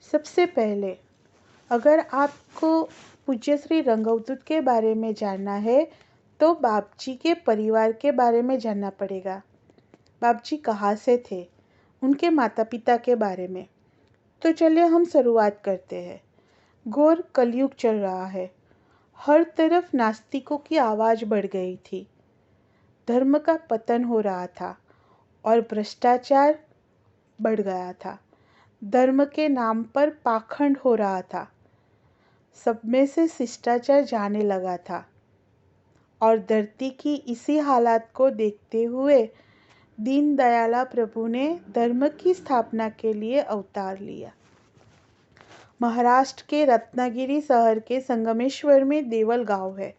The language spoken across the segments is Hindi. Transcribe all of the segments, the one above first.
सबसे पहले अगर आपको पूज्य श्री रंगअवधूत के बारे में जानना है तो बापजी के परिवार के बारे में जानना पड़ेगा। बापजी कहाँ से थे, उनके माता पिता के बारे में। तो चलिए हम शुरुआत करते हैं। घोर कलयुग चल रहा है। हर तरफ नास्तिकों की आवाज़ बढ़ गई थी। धर्म का पतन हो रहा था और भ्रष्टाचार बढ़ गया था। धर्म के नाम पर पाखंड हो रहा था। सब में से शिष्टाचार जाने लगा था और धरती की इसी हालात को देखते हुए दीनदयाला प्रभु ने धर्म की स्थापना के लिए अवतार लिया। महाराष्ट्र के रत्नागिरी शहर के संगमेश्वर में देवल गांव है।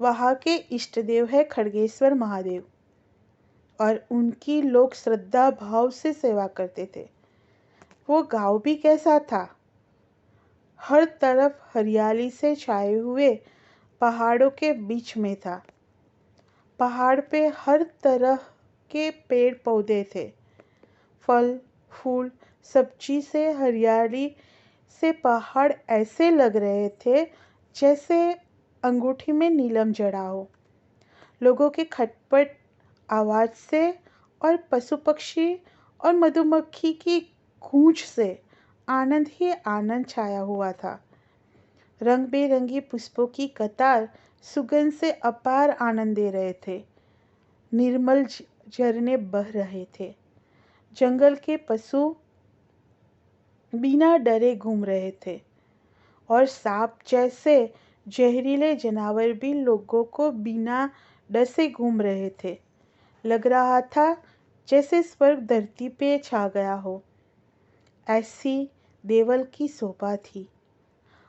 वहाँ के इष्ट देव है खड़गेश्वर महादेव और उनकी लोग श्रद्धा भाव से सेवा करते थे। वो गांव भी कैसा था? हर तरफ हरियाली से छाए हुए पहाड़ों के बीच में था। पहाड़ पे हर तरह के पेड़ पौधे थे। फल फूल सब्जी से हरियाली से पहाड़ ऐसे लग रहे थे जैसे अंगूठी में नीलम जड़ा हो। लोगों के खटपट आवाज़ से और पशु पक्षी और मधुमक्खी की गूंज से आनंद ही आनंद छाया हुआ था। रंग बेरंगी पुष्पों की कतार सुगंध से अपार आनंद दे रहे थे। निर्मल झरने बह रहे थे। जंगल के पशु बिना डरे घूम रहे थे और सांप जैसे जहरीले जानवर भी लोगों को बिना डर से घूम रहे थे। लग रहा था जैसे स्वर्ग धरती पे छा गया हो। ऐसी देवल की शोभा थी।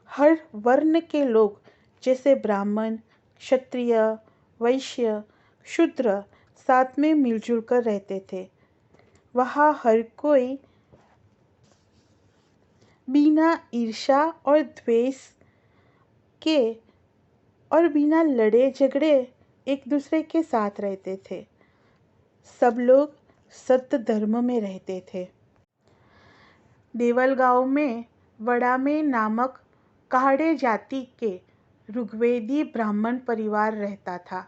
हर वर्ण के लोग जैसे ब्राह्मण, क्षत्रिय, वैश्य, शूद्र साथ में मिलजुल कर रहते थे। वहाँ हर कोई बिना ईर्ष्या और द्वेष के और बिना लड़े झगड़े एक दूसरे के साथ रहते थे। सब लोग सत्य धर्म में रहते थे। देवल गांव में वड़ामे नामक काहड़े जाति के ऋग्वेदी ब्राह्मण परिवार रहता था।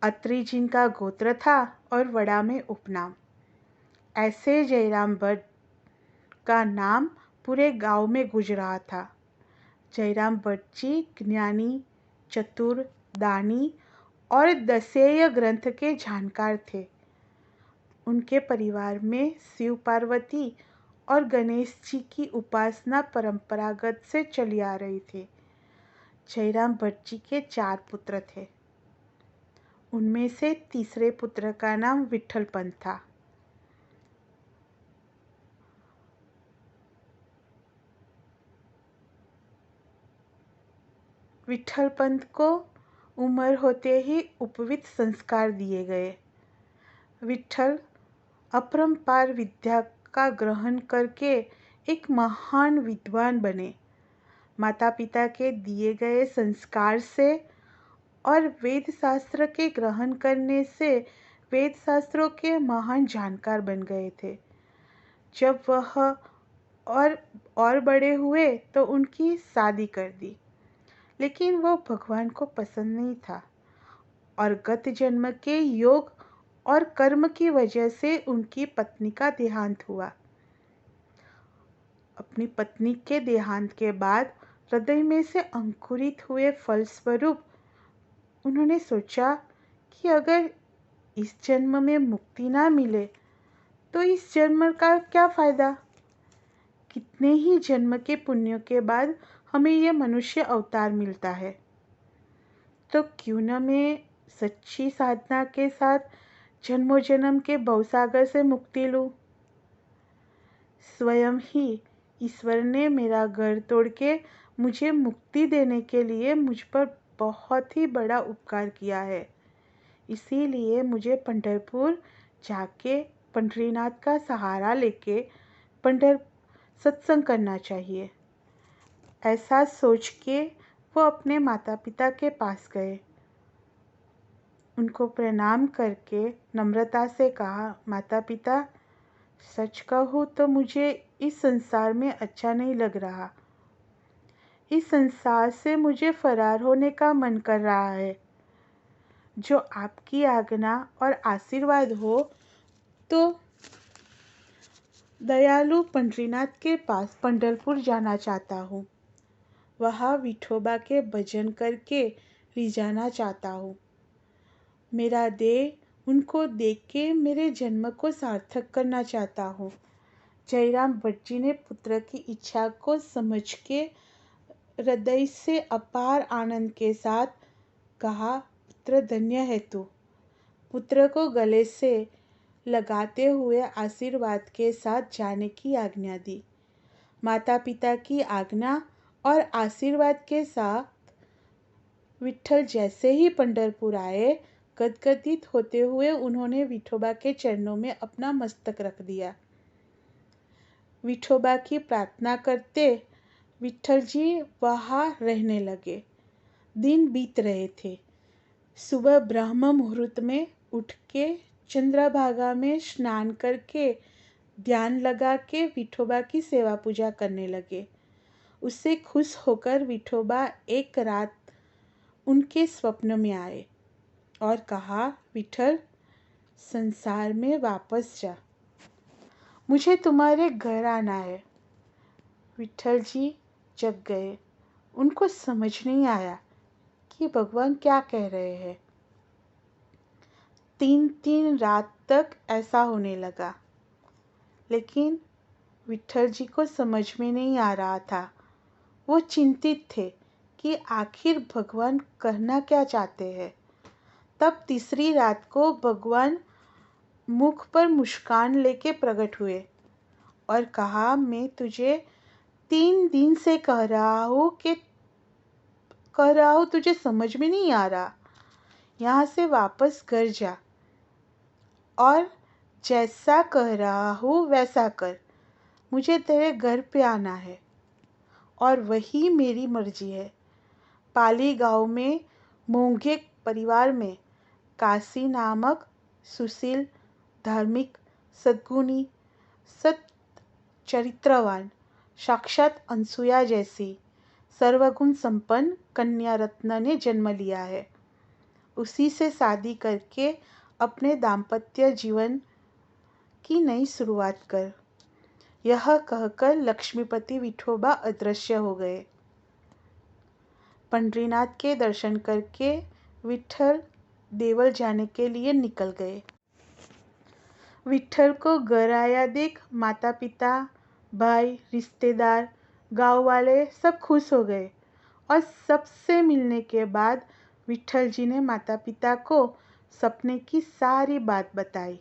अत्रि जिनका गोत्र था और वड़ामे उपनाम। ऐसे जयराम भट्ट का नाम पूरे गांव में गूंज रहा था। जयराम भट्ट जी ज्ञानी, चतुर, दानी और दशेय ग्रंथ के जानकार थे। उनके परिवार में शिव पार्वती और गणेश जी की उपासना परंपरागत से चली आ रही थी। जयराम भट्ट जी के 4 पुत्र थे। उनमें से तीसरे पुत्र का नाम विठल पंत था। विठल पंत को उम्र होते ही उपवित संस्कार दिए गए। विठल अपरंपार विद्या का ग्रहण करके एक महान विद्वान बने। माता पिता के दिए गए संस्कार से और वेद शास्त्र के ग्रहण करने से वेद शास्त्रों के महान जानकार बन गए थे। जब वह और बड़े हुए तो उनकी शादी कर दी, लेकिन वो भगवान को पसंद नहीं था और गत जन्म के योग और कर्म की वजह से उनकी पत्नी का देहांत हुआ। अपनी पत्नी के देहांत के बाद हृदय में से अंकुरित हुए फलस्वरूप उन्होंने सोचा कि अगर इस जन्म में मुक्ति ना मिले तो इस जन्म का क्या फ़ायदा। कितने ही जन्म के पुण्यों के बाद हमें यह मनुष्य अवतार मिलता है, तो क्यों न मैं सच्ची साधना के साथ जन्मों जन्म के भवसागर से मुक्ति लूं। स्वयं ही ईश्वर ने मेरा घर तोड़ के मुझे मुक्ति देने के लिए मुझ पर बहुत ही बड़ा उपकार किया है। इसीलिए मुझे पंढरपुर जाके पंढरीनाथ का सहारा लेके सत्संग करना चाहिए। ऐसा सोच के वो अपने माता पिता के पास गए। उनको प्रणाम करके नम्रता से कहा, माता पिता, सच कहूँ तो मुझे इस संसार में अच्छा नहीं लग रहा। इस संसार से मुझे फरार होने का मन कर रहा है। जो आपकी आज्ञा और आशीर्वाद हो तो दयालु पंढरीनाथ के पास पंढरपुर जाना चाहता हूँ। वहाँ विठोबा के भजन करके रिझाना चाहता हूँ। मेरा देह उनको देख के मेरे जन्म को सार्थक करना चाहता हूँ। जयराम भट्ट जी ने पुत्र की इच्छा को समझ के हृदय से अपार आनंद के साथ कहा, पुत्र धन्य है तू। पुत्र को गले से लगाते हुए आशीर्वाद के साथ जाने की आज्ञा दी। माता पिता की आज्ञा और आशीर्वाद के साथ विट्ठल जैसे ही पंढरपुर आए, गदगदित होते हुए उन्होंने विठोबा के चरणों में अपना मस्तक रख दिया। विठोबा की प्रार्थना करते विट्ठल जी वहाँ रहने लगे। दिन बीत रहे थे। सुबह ब्रह्म मुहूर्त में उठ के चंद्रभागा में स्नान करके ध्यान लगा के विठोबा की सेवा पूजा करने लगे। उससे खुश होकर विठोबा एक रात उनके स्वप्न में आए और कहा, विठल, संसार में वापस जा, मुझे तुम्हारे घर आना है। विट्ठल जी जग गए। उनको समझ नहीं आया कि भगवान क्या कह रहे हैं। 3 रात तक ऐसा होने लगा, लेकिन विट्ठल जी को समझ में नहीं आ रहा था। वो चिंतित थे कि आखिर भगवान कहना क्या चाहते हैं। तब तीसरी रात को भगवान मुख पर मुस्कान लेके प्रकट हुए और कहा, मैं तुझे 3 दिन से कह रहा हूँ, तुझे समझ में नहीं आ रहा। यहाँ से वापस घर जा और जैसा कह रहा हूँ वैसा कर। मुझे तेरे घर पे आना है और वही मेरी मर्जी है। पाली गांव में मोंघे परिवार में काशी नामक सुशील, धार्मिक, सद्गुणी, सत चरित्रवान, साक्षात अनसुया जैसी सर्वगुण संपन्न कन्या रत्न ने जन्म लिया है। उसी से शादी करके अपने दाम्पत्य जीवन की नई शुरुआत कर। यह कहकर लक्ष्मीपति विठोबा अदृश्य हो गए। पंढरीनाथ के दर्शन करके विट्ठल देवल जाने के लिए निकल गए। विट्ठल को घर आया देख माता पिता, भाई, रिश्तेदार, गांव वाले सब खुश हो गए और सबसे मिलने के बाद विट्ठल जी ने माता पिता को सपने की सारी बात बताई।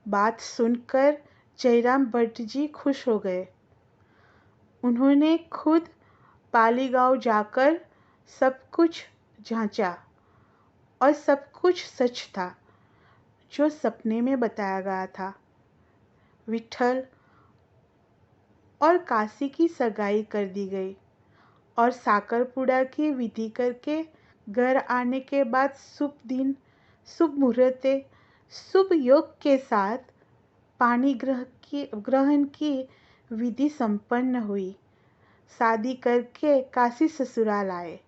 बात सुनकर जयराम भट्ट जी खुश हो गए। उन्होंने खुद पाली गांव जाकर सब कुछ जांचा और सब कुछ सच था जो सपने में बताया गया था। विट्ठल और काशी की सगाई कर दी गई और साकरपुड़ा की विधि करके घर आने के बाद शुभ दिन, शुभ मुहूर्त, शुभ योग के साथ पानी ग्रहण की विधि संपन्न हुई। शादी करके काशी ससुराल आए।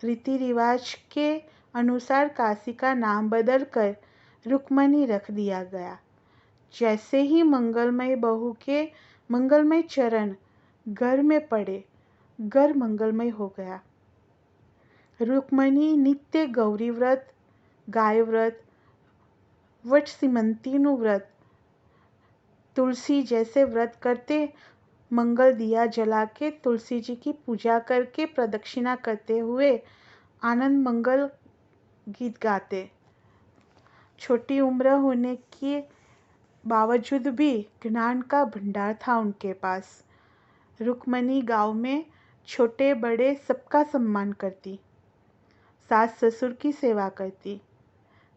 रीति रिवाज के अनुसार काशी का नाम बदलकर रुक्मणी रख दिया गया। जैसे ही मंगलमय बहू के मंगलमय चरण घर में पड़े, घर मंगलमय हो गया। रुक्मणी नित्य गौरी व्रत, गाय व्रत, वटसिमंती व्रत, तुलसी जैसे व्रत करते, मंगल दिया जला के तुलसी जी की पूजा करके प्रदक्षिणा करते हुए आनंद मंगल गीत गाते। छोटी उम्र होने के बावजूद भी ज्ञान का भंडार था उनके पास। रुक्मणी गांव में छोटे बड़े सबका सम्मान करती, सास ससुर की सेवा करती,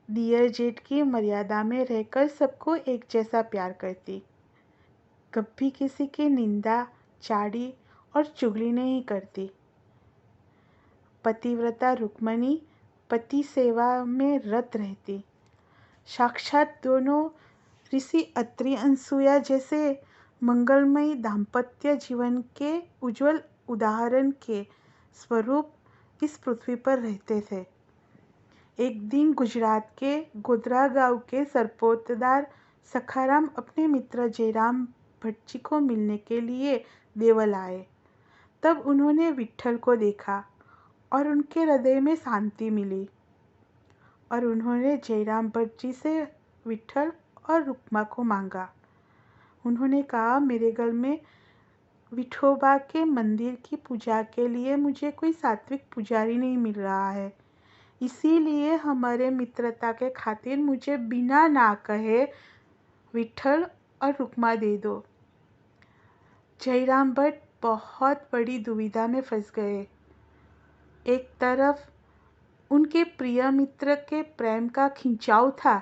दियर जेठ की मर्यादा में रहकर सबको एक जैसा प्यार करती, कभी किसी की निंदा, चाड़ी और चुगली नहीं करती। पतिव्रता रुक्मणी पति सेवा में रत रहती। साक्षात दोनों ऋषि अत्रि अनसुया जैसे मंगलमयी दाम्पत्य जीवन के उज्जवल उदाहरण के स्वरूप इस पृथ्वी पर रहते थे। एक दिन गुजरात के गोधरा गांव के सरपोतदार सखाराम अपने मित्र जयराम भट्ट जी को मिलने के लिए देवल आए। तब उन्होंने विट्ठल को देखा और उनके हृदय में शांति मिली और उन्होंने जयराम भट्ट जी से विट्ठल और रुक्मा को मांगा। उन्होंने कहा, मेरे घर में विठोबा के मंदिर की पूजा के लिए मुझे कोई सात्विक पुजारी नहीं मिल रहा है, इसीलिए हमारे मित्रता के खातिर मुझे बिना ना कहे विट्ठल और रुक्मा दे दो। जयराम भट्ट बहुत बड़ी दुविधा में फंस गए। एक तरफ उनके प्रिय मित्र के प्रेम का खिंचाव था,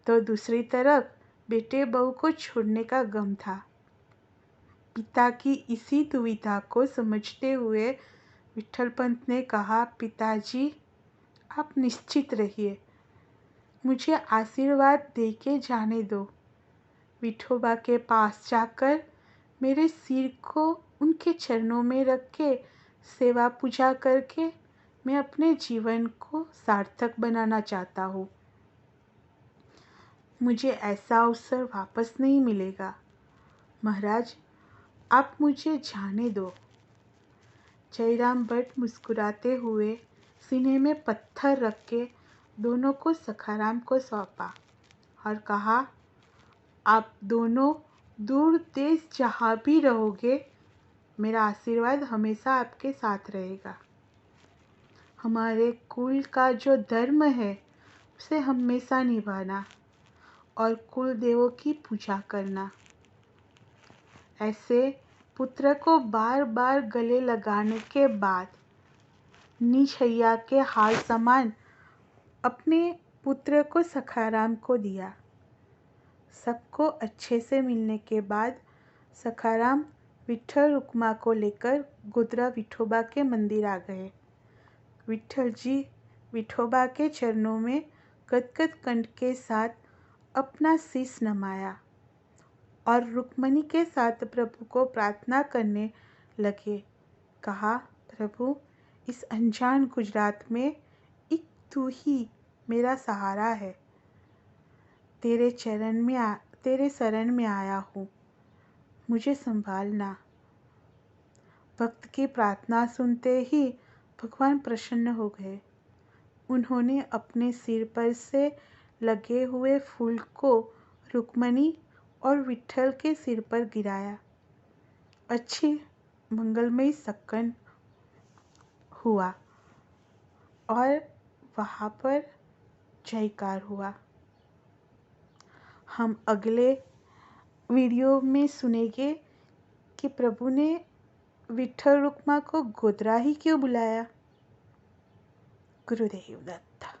तो दूसरी तरफ बेटे बहू को छोड़ने का गम था। पिता की इसी दुविधा को समझते हुए विट्ठल पंत ने कहा, पिताजी आप निश्चित रहिए, मुझे आशीर्वाद दे के जाने दो। विठोबा के पास जाकर मेरे सिर को उनके चरणों में रख के सेवा पूजा करके मैं अपने जीवन को सार्थक बनाना चाहता हूँ। मुझे ऐसा अवसर वापस नहीं मिलेगा। महाराज, आप मुझे जाने दो। जयराम भट्ट मुस्कुराते हुए सीने में पत्थर रख के दोनों को सखाराम को सौंपा और कहा, आप दोनों दूर देश जहाँ भी रहोगे, मेरा आशीर्वाद हमेशा आपके साथ रहेगा। हमारे कुल का जो धर्म है उसे हमेशा निभाना और कुल देवों की पूजा करना। ऐसे पुत्र को बार बार गले लगाने के बाद निज हैया के हाल समान अपने पुत्र को सखाराम को दिया। सबको अच्छे से मिलने के बाद सखाराम विट्ठल रुक्मा को लेकर गोधरा विठोबा के मंदिर आ गए। विट्ठल जी विठोबा के चरणों में गदगद कंठ के साथ अपना शीश नमाया और रुक्मणी के साथ प्रभु को प्रार्थना करने लगे। कहा, प्रभु, इस अनजान गुजरात में एक तू ही मेरा सहारा है। तेरे शरण में आया हूँ, मुझे संभालना। भक्त की प्रार्थना सुनते ही भगवान प्रसन्न हो गए। उन्होंने अपने सिर पर से लगे हुए फूल को रुक्मणी और विट्ठल के सिर पर गिराया। अच्छी मंगलमयी सकन हुआ और वहाँ पर जयकार हुआ। हम अगले वीडियो में सुनेंगे कि प्रभु ने विट्ठल रुक्मा को गोधरा ही क्यों बुलाया। गुरुदेव दत्त।